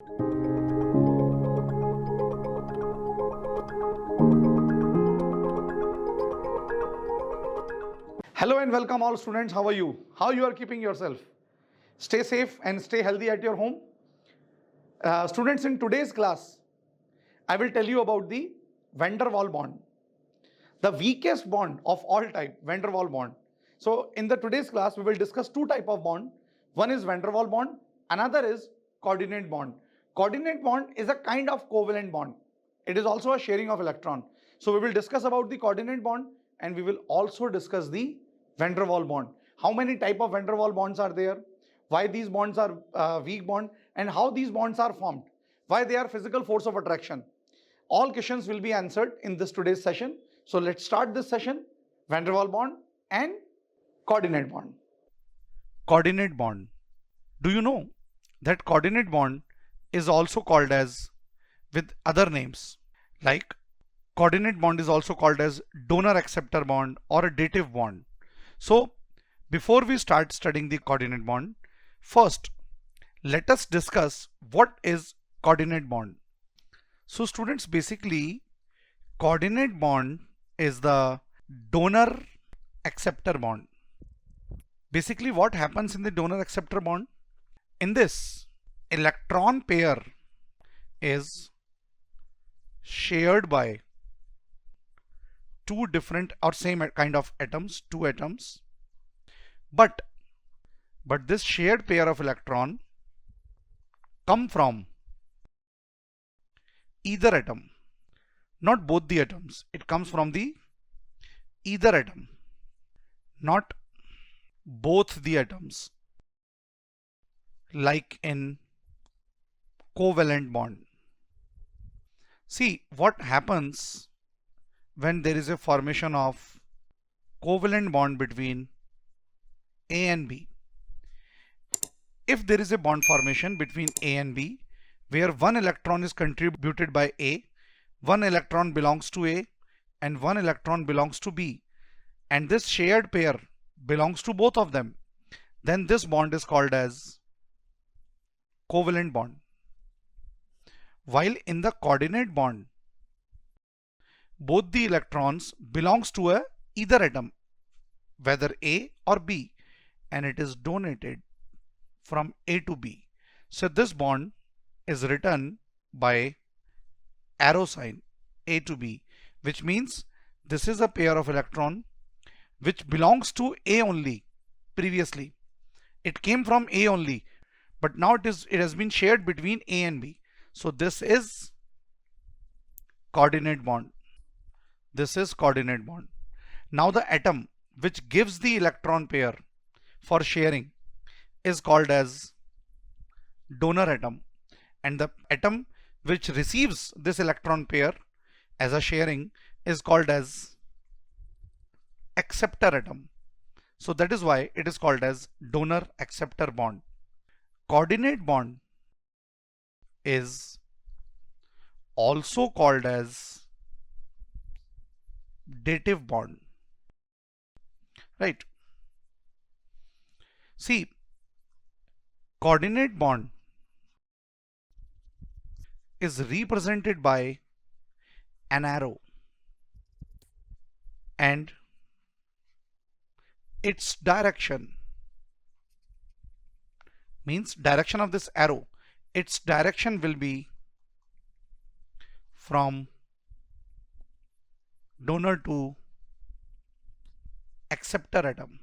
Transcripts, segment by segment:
Hello and welcome all students. How are you? How you are keeping yourself? Stay safe and stay healthy at your home. Students, in today's class, I will tell you about the Vanderwal bond. The weakest bond of all type, Vanderwal bond. So in the today's class, we will discuss two type of bond. One is Vanderwal bond, another is coordinate bond. Coordinate bond is a kind of covalent bond. It is also a sharing of electron. So we will discuss about the coordinate bond and we will also discuss the Vanderwal bond. How many type of Vanderwal bonds are there? Why these bonds are weak bond and how these bonds are formed? Why they are physical force of attraction? All questions will be answered in this today's session. So let's start this session. Vanderwal bond and coordinate bond. Coordinate bond. Do you know that coordinate bond is also called as with other names, like coordinate bond is also called as donor-acceptor bond or a dative bond. So before we start studying the coordinate bond, first let us discuss what is coordinate bond. So students, basically coordinate bond is the donor-acceptor bond. Basically what happens in the donor-acceptor bond? In this, electron pair is shared by two different or same kind of atoms, two atoms, but this shared pair of electron come from either atom, not both the atoms. It comes from the either atom, not both the atoms, like in covalent bond. See what happens when there is a formation of covalent bond between A and B. If there is a bond formation between A and B where one electron is contributed by A, one electron belongs to A and one electron belongs to B, and this shared pair belongs to both of them, then this bond is called as covalent bond. While in the coordinate bond, both the electrons belongs to a either atom, whether A or B, and it is donated from A to B. So this bond is written by arrow sign A to B, which means this is a pair of electron which belongs to A only. Previously it came from A only, but now it has been shared between A and B. So this is coordinate bond. This is coordinate bond. Now the atom which gives the electron pair for sharing is called as donor atom, and the atom which receives this electron pair as a sharing is called as acceptor atom. So that is why it is called as donor acceptor bond. Coordinate bond is also called as dative bond, right? See, coordinate bond is represented by an arrow, and its direction means direction of this arrow. Its direction will be from donor to acceptor atom.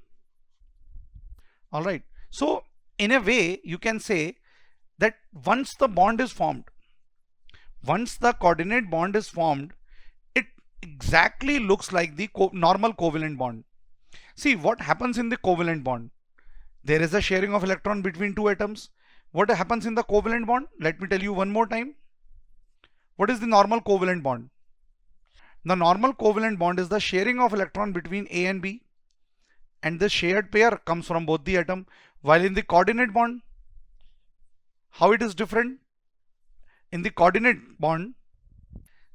All right. So in a way you can say that once the bond is formed, once the coordinate bond is formed, it exactly looks like the normal covalent bond. See what happens in the covalent bond. There is a sharing of electron between two atoms. What happens in the covalent bond? Let me tell you one more time. What is the normal covalent bond? The normal covalent bond is the sharing of electron between A and B, and the shared pair comes from both the atom. While in the coordinate bond, how it is different? In the coordinate bond,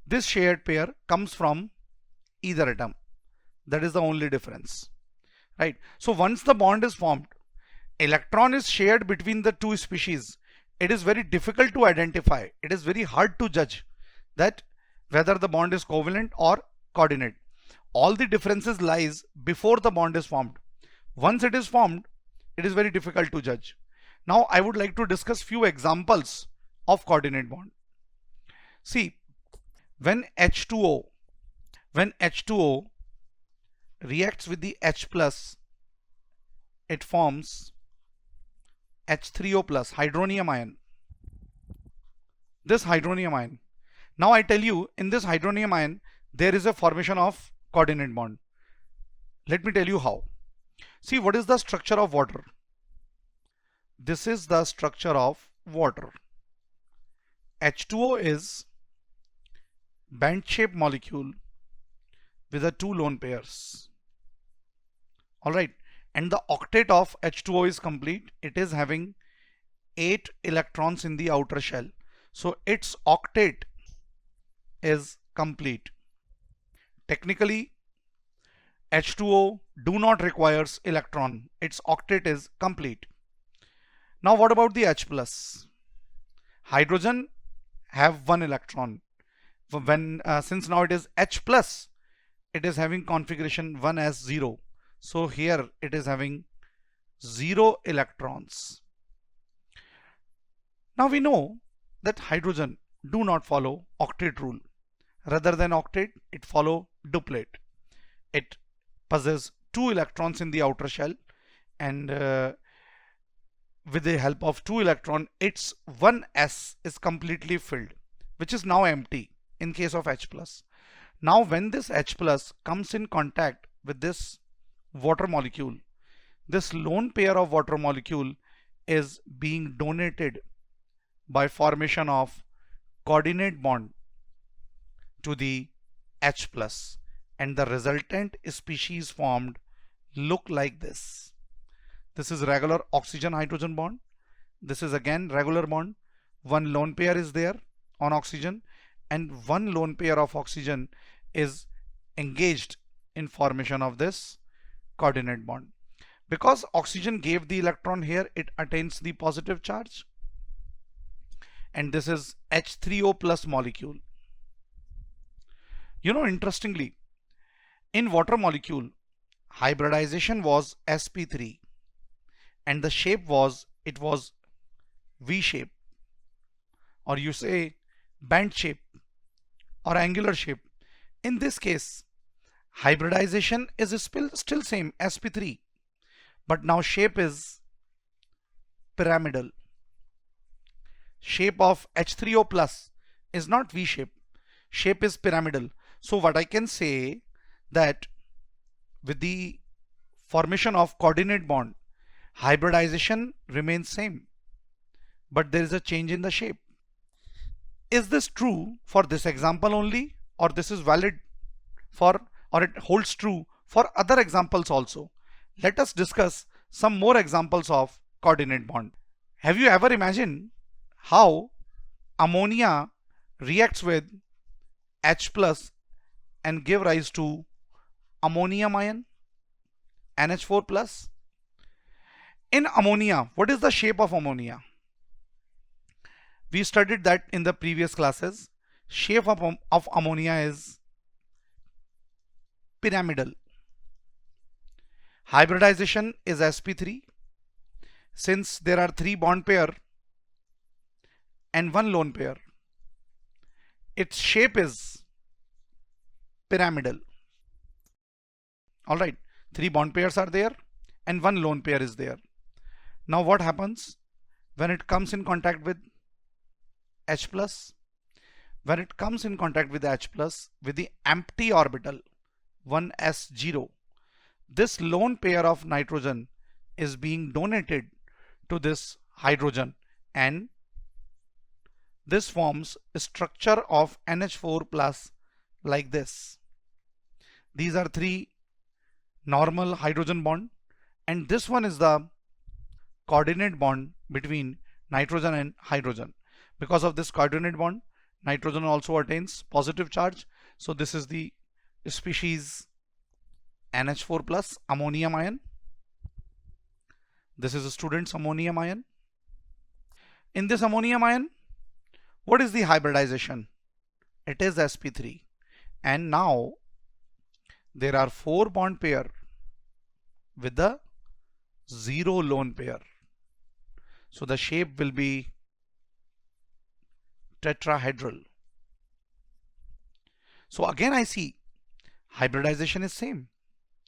this shared pair comes from either atom. That is the only difference, right? So once the bond is formed, electron is shared between the two species, it is very difficult to identify. It is very hard to judge that whether the bond is covalent or coordinate. All the differences lies before the bond is formed. Once it is formed, it is very difficult to judge. Now I would like to discuss few examples of coordinate bond. See, when H2O reacts with the H plus, it forms H3O plus hydronium ion. This hydronium ion. Now I tell you, in this hydronium ion there is a formation of coordinate bond. Let me tell you how. See, what is the structure of water? This is the structure of water. H2O is band-shaped molecule with the 2 lone pairs. Alright, and the octet of H2O is complete. It is having 8 electrons in the outer shell. So its octet is complete. Technically, H2O do not requires electron. Its octet is complete. Now what about the H plus? Hydrogen have 1 electron. When since now it is H plus, it is having configuration 1 as 0. So here it is having 0 electrons. Now we know that hydrogen do not follow octet rule. Rather than octet, it follow duplet. It possesses 2 electrons in the outer shell, and with the help of 2 electron, its 1s is completely filled, which is now empty in case of H plus. Now when this H plus comes in contact with this water molecule, this lone pair of water molecule is being donated by formation of coordinate bond to the H plus, and the resultant species formed look like this. This is regular oxygen hydrogen bond. This is again regular bond. 1 lone pair is there on oxygen, and 1 lone pair of oxygen is engaged in formation of this coordinate bond. Because oxygen gave the electron here, it attains the positive charge, and this is H3O plus molecule. You know, interestingly, in water molecule, hybridization was sp3, and the shape was, it was V shape, or you say band shape or angular shape. In this case, hybridization is still same sp3, but now shape is pyramidal. Shape of H3O plus is not V shape, shape is pyramidal. So what I can say, that with the formation of coordinate bond, hybridization remains same, but there is a change in the shape. Is this true for this example only, or this is valid for, or it holds true for other examples also? Let us discuss some more examples of coordinate bond. Have you ever imagined how ammonia reacts with H plus and give rise to ammonium ion, NH4 plus? In ammonia, what is the shape of ammonia? We studied that in the previous classes. Shape of ammonia is pyramidal. Hybridization is sp3. Since there are 3 bond pair and 1 lone pair, its shape is pyramidal. Alright, 3 bond pairs are there and 1 lone pair is there. Now what happens when it comes in contact with H plus? When it comes in contact with H plus with the empty orbital 1s0, this lone pair of nitrogen is being donated to this hydrogen, and this forms a structure of NH4 plus like this. These are 3 normal hydrogen bond, and this one is the coordinate bond between nitrogen and hydrogen. Because of this coordinate bond, nitrogen also attains positive charge. So this is the species NH4 plus ammonium ion. This is a student's ammonium ion. In this ammonium ion, what is the hybridization? It is sp3. And now there are 4 bond pair with the 0 lone pair. So the shape will be tetrahedral. So again I see hybridization is same,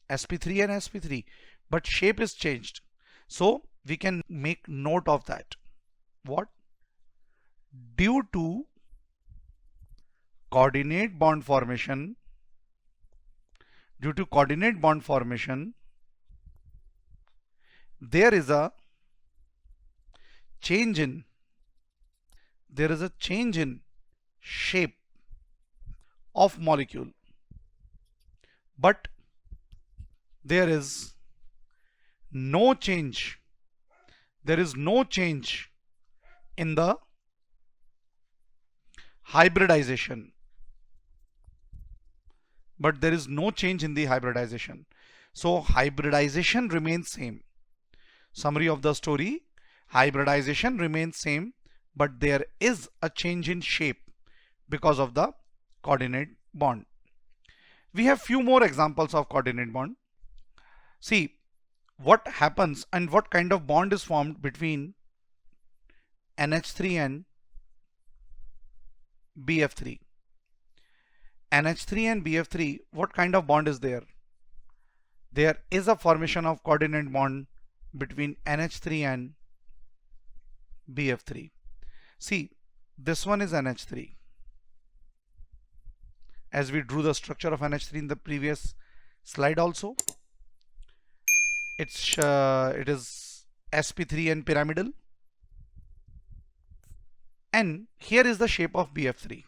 sp3 and sp3, but shape is changed. So we can make note of that. What? Due to coordinate bond formation, there is a change in shape of molecule, but there is no change in the hybridization. So hybridization remains same. Summary of the story: hybridization remains same, but there is a change in shape because of the coordinate bond. We have few more examples of coordinate bond. See what happens and what kind of bond is formed between NH3 and BF3. NH3 and BF3, what kind of bond is there? There is a formation of coordinate bond between NH3 and BF3. See, this one is NH3. As we drew the structure of NH3 in the previous slide also, it is sp3 and pyramidal, and here is the shape of BF3.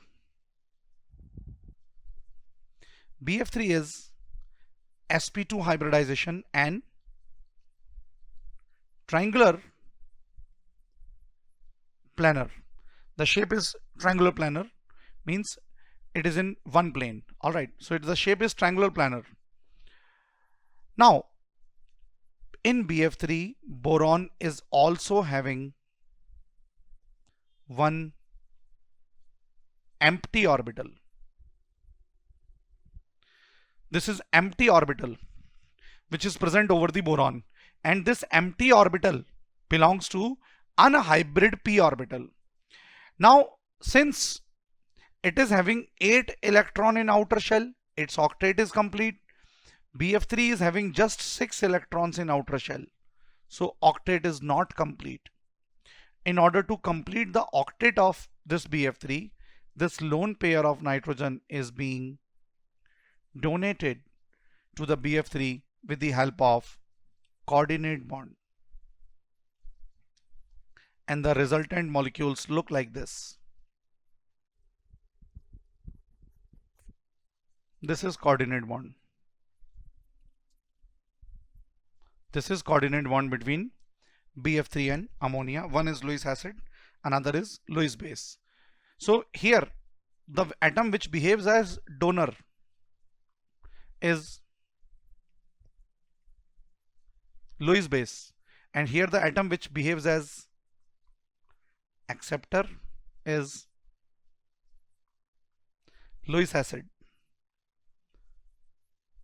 BF3 is sp2 hybridization and triangular planar. The shape is triangular planar, means it is in one plane. Alright, so the shape is triangular planar. Now in BF3, boron is also having one empty orbital. This is empty orbital which is present over the boron, and this empty orbital belongs to unhybrid p orbital. Now since it is having 8 electron in outer shell, its octet is complete. BF3 is having just 6 electrons in outer shell, so octet is not complete. In order to complete the octet of this BF3, this lone pair of nitrogen is being donated to the BF3 with the help of coordinate bond, and the resultant molecules look like this. This is coordinate bond. This is coordinate bond between BF3 and ammonia. One is Lewis acid, another is Lewis base. So here the atom which behaves as donor is Lewis base, and here the atom which behaves as acceptor is Lewis acid.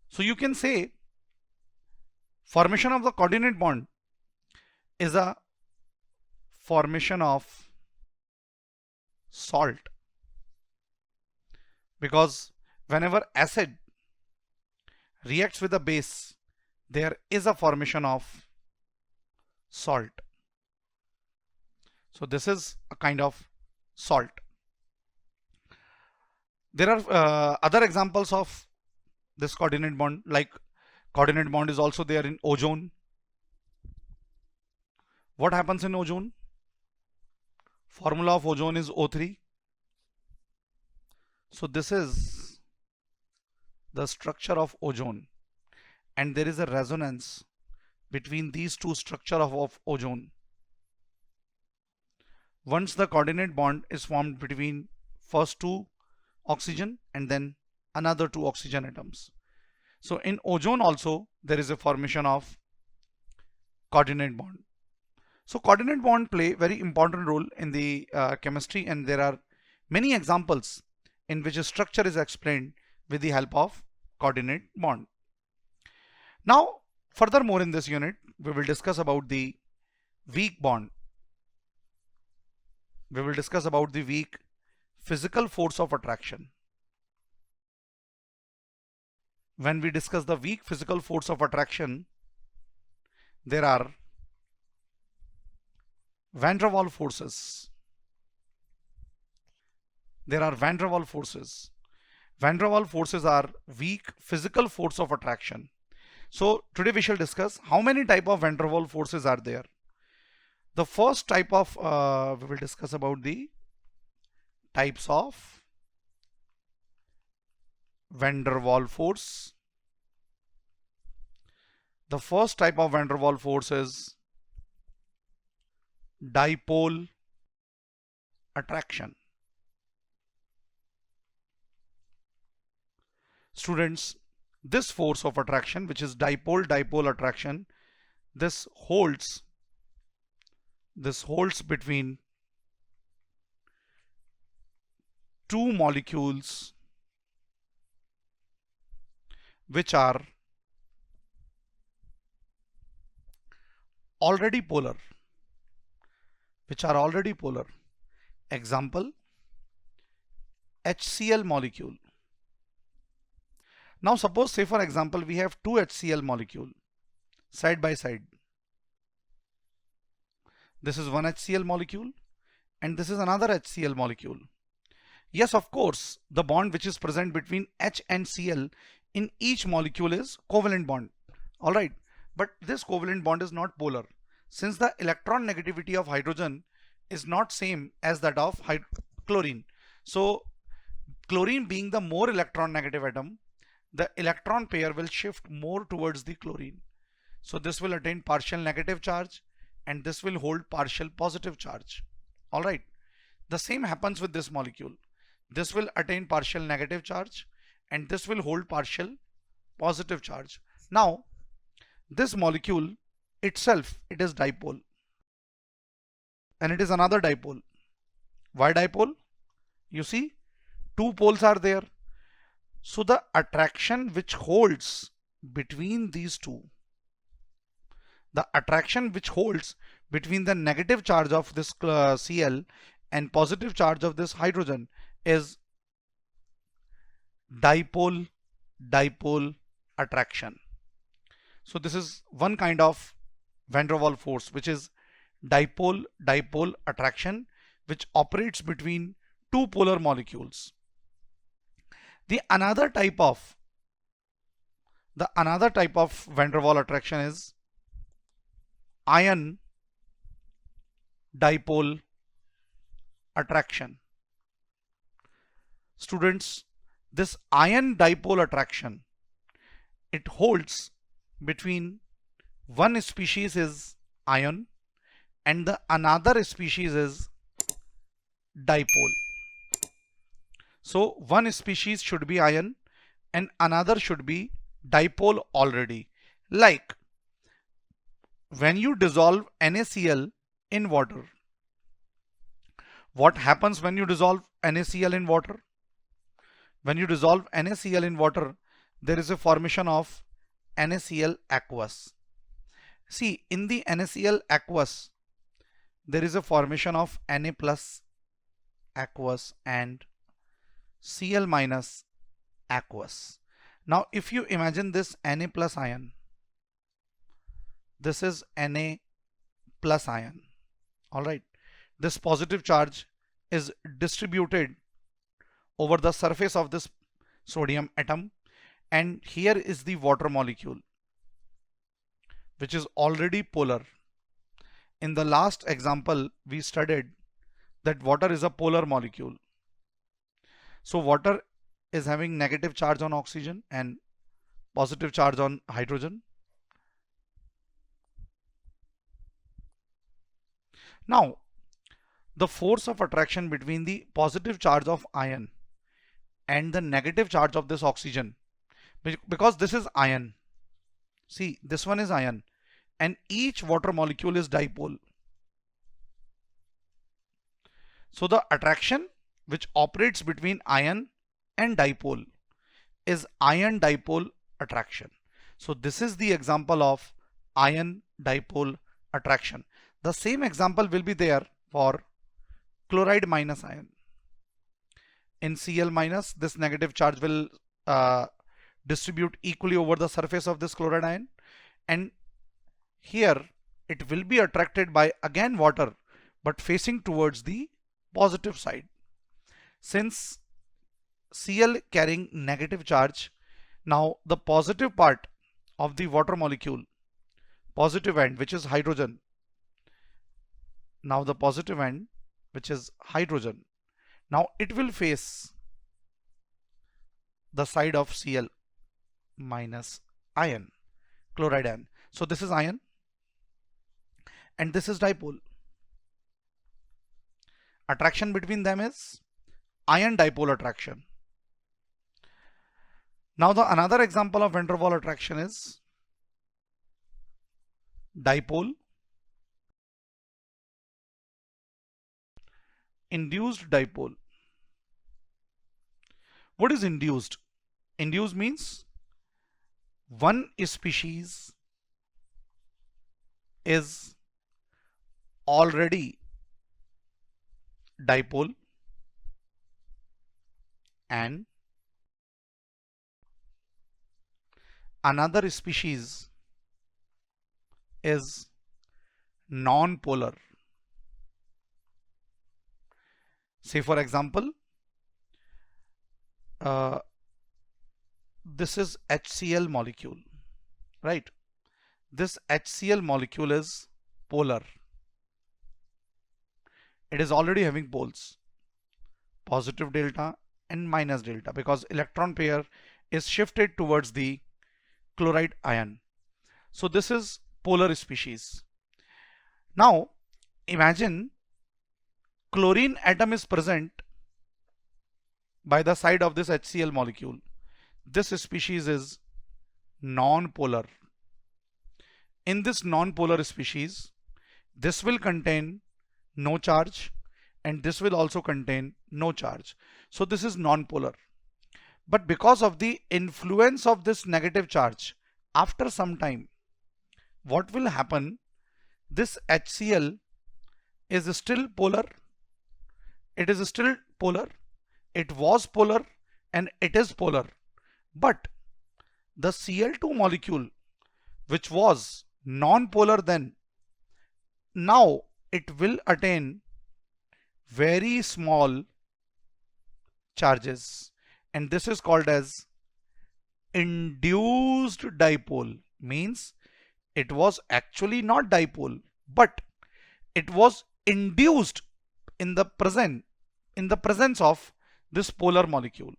So you can say formation of the coordinate bond is a formation of salt, because whenever acid reacts with a base, there is a formation of salt. So this is a kind of salt. There are other examples of this coordinate bond, like coordinate bond is also there in ozone. What happens in ozone? Formula of ozone is O3. So this is the structure of ozone, and there is a resonance between these two structures of ozone. Once the coordinate bond is formed between first 2 oxygen and then another 2 oxygen atoms. So in ozone also there is a formation of coordinate bond. So coordinate bond play very important role in the chemistry, and there are many examples in which a structure is explained with the help of coordinate bond. Now, furthermore in this unit, we will discuss about the weak bond. We will discuss about the weak physical force of attraction. When we discuss the weak physical force of attraction, there are Vanderwal forces. There are Vanderwal forces. Vanderwal forces are weak physical force of attraction. So today we shall discuss how many type of Vanderwal forces are there. The first type of, we will discuss about the types of Vanderwal force. The first type of Vanderwal force is dipole attraction. Students, this force of attraction, which is dipole attraction, this holds between two molecules which are already polar. Example, HCl molecule. Now suppose, say for example, we have two HCl molecule side by side. This is one HCl molecule and this is another HCl molecule. Yes, of course, the bond which is present between H and Cl in each molecule is covalent bond. Alright, but this covalent bond is not polar, since the electron negativity of hydrogen is not same as that of chlorine. So chlorine being the more electron negative atom, the electron pair will shift more towards the chlorine. So this will attain partial negative charge and this will hold partial positive charge. Alright, the same happens with this molecule. This will attain partial negative charge and this will hold partial positive charge. Now this molecule itself, it is dipole and it is another dipole. Why dipole? You see, two poles are there. So the attraction which holds between these two, the attraction which holds between the negative charge of this Cl and positive charge of this hydrogen is dipole attraction. So this is one kind of Vanderwal force, which is dipole attraction, which operates between two polar molecules. The another type of Vanderwal attraction is ion dipole attraction. Students, this ion dipole attraction, it holds between one species is ion and the another species is dipole. So one species should be ion and another should be dipole already. Like when you dissolve NaCl in water, what happens when you dissolve NaCl in water? When you dissolve NaCl in water, there is a formation of NaCl aqueous. See, in the NaCl aqueous, there is a formation of Na plus aqueous and Cl minus aqueous. Now if you imagine this Na plus ion, this is Na plus ion. Alright, this positive charge is distributed over the surface of this sodium atom, and here is the water molecule which is already polar. In the last example we studied that water is a polar molecule. So water is having negative charge on oxygen and positive charge on hydrogen. Now the force of attraction between the positive charge of ion and the negative charge of this oxygen, because this is ion, see this one is ion and each water molecule is dipole. So the attraction which operates between ion and dipole is ion dipole attraction. So this is the example of ion dipole attraction. The same example will be there for chloride minus ion. In Cl minus, this negative charge will distribute equally over the surface of this chloride ion, and here it will be attracted by again water but facing towards the positive side. Since Cl carrying negative charge, now the positive part of the water molecule, positive end which is hydrogen, now the positive end which is hydrogen, now it will face the side of Cl minus ion, chloride ion. So this is ion and this is dipole. Attraction between them is ion dipole attraction. Now the another example of Vanderwal attraction is dipole induced dipole. What is induced? Induced means one species is already dipole and another species is non-polar. Say for example, this is HCl molecule, right? This HCl molecule is polar. It is already having poles, positive delta and minus delta, because electron pair is shifted towards the chloride ion. So this is polar species. Now imagine chlorine atom is present by the side of this HCl molecule. This species is non-polar. In this non-polar species, this will contain no charge and this will also contain no charge. So this is non-polar. But because of the influence of this negative charge, after some time, what will happen? This HCl is still polar. It is still polar. It was polar and it is polar. But the Cl2 molecule, which was non-polar then, now it will attain very small charges, and this is called as induced dipole. Means it was actually not dipole, but it was induced in the presence of this polar molecule.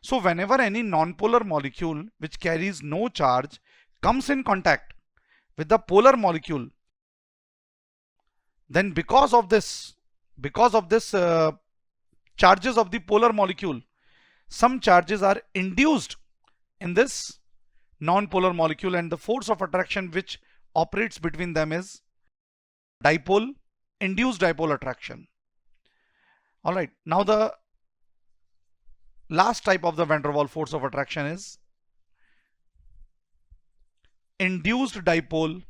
So whenever any non-polar molecule which carries no charge comes in contact with the polar molecule, then because of this charges of the polar molecule, some charges are induced in this non-polar molecule, and the force of attraction which operates between them is dipole, induced dipole attraction. All right, now the last type of the Vanderwal force of attraction is induced dipole,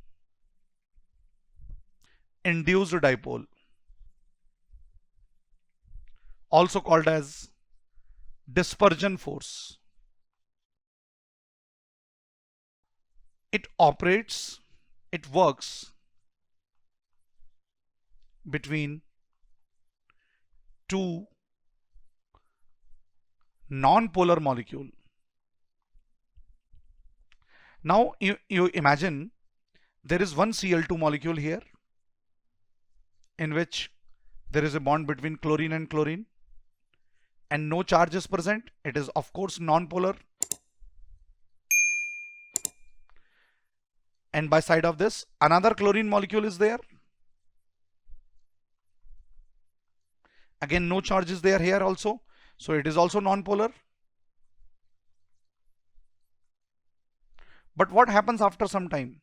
also called as dispersion force. It works between two non-polar molecule. Now you imagine there is one Cl2 molecule here in which there is a bond between chlorine and chlorine and no charge is present. It is of course non-polar. And by side of this another chlorine molecule is there. Again no charge is there here also. So it is also non-polar. But what happens after some time?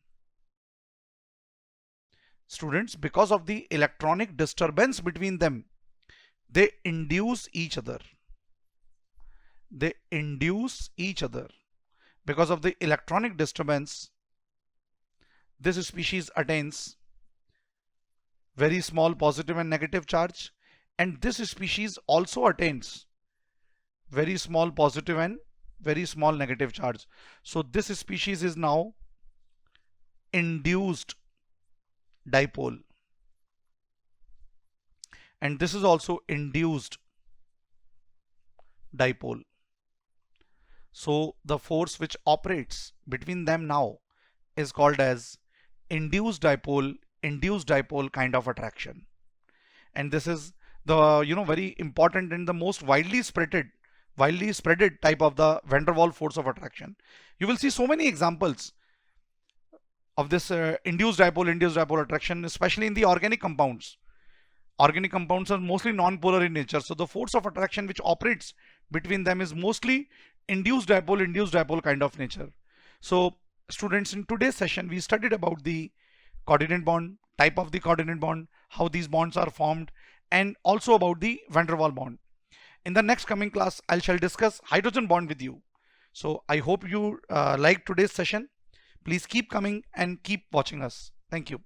Students, because of the electronic disturbance between them, they induce each other. They induce each other. Because of the electronic disturbance, this species attains very small positive and negative charge, and this species also attains very small positive and very small negative charge. So this species is now induced dipole, and this is also induced dipole. So the force which operates between them now is called as induced dipole kind of attraction. And this is the very important and the most widely spreaded type of the van der Waal force of attraction. You will see so many examples of this induced dipole attraction, especially in the organic compounds. Organic compounds are mostly non-polar in nature, so the force of attraction which operates between them is mostly induced dipole kind of nature. So students, in today's session we studied about the coordinate bond, type of the coordinate bond, how these bonds are formed, and also about the van der Waal bond. In the next coming class I shall discuss hydrogen bond with you. So I hope you liked today's session. Please keep coming and keep watching us. Thank you.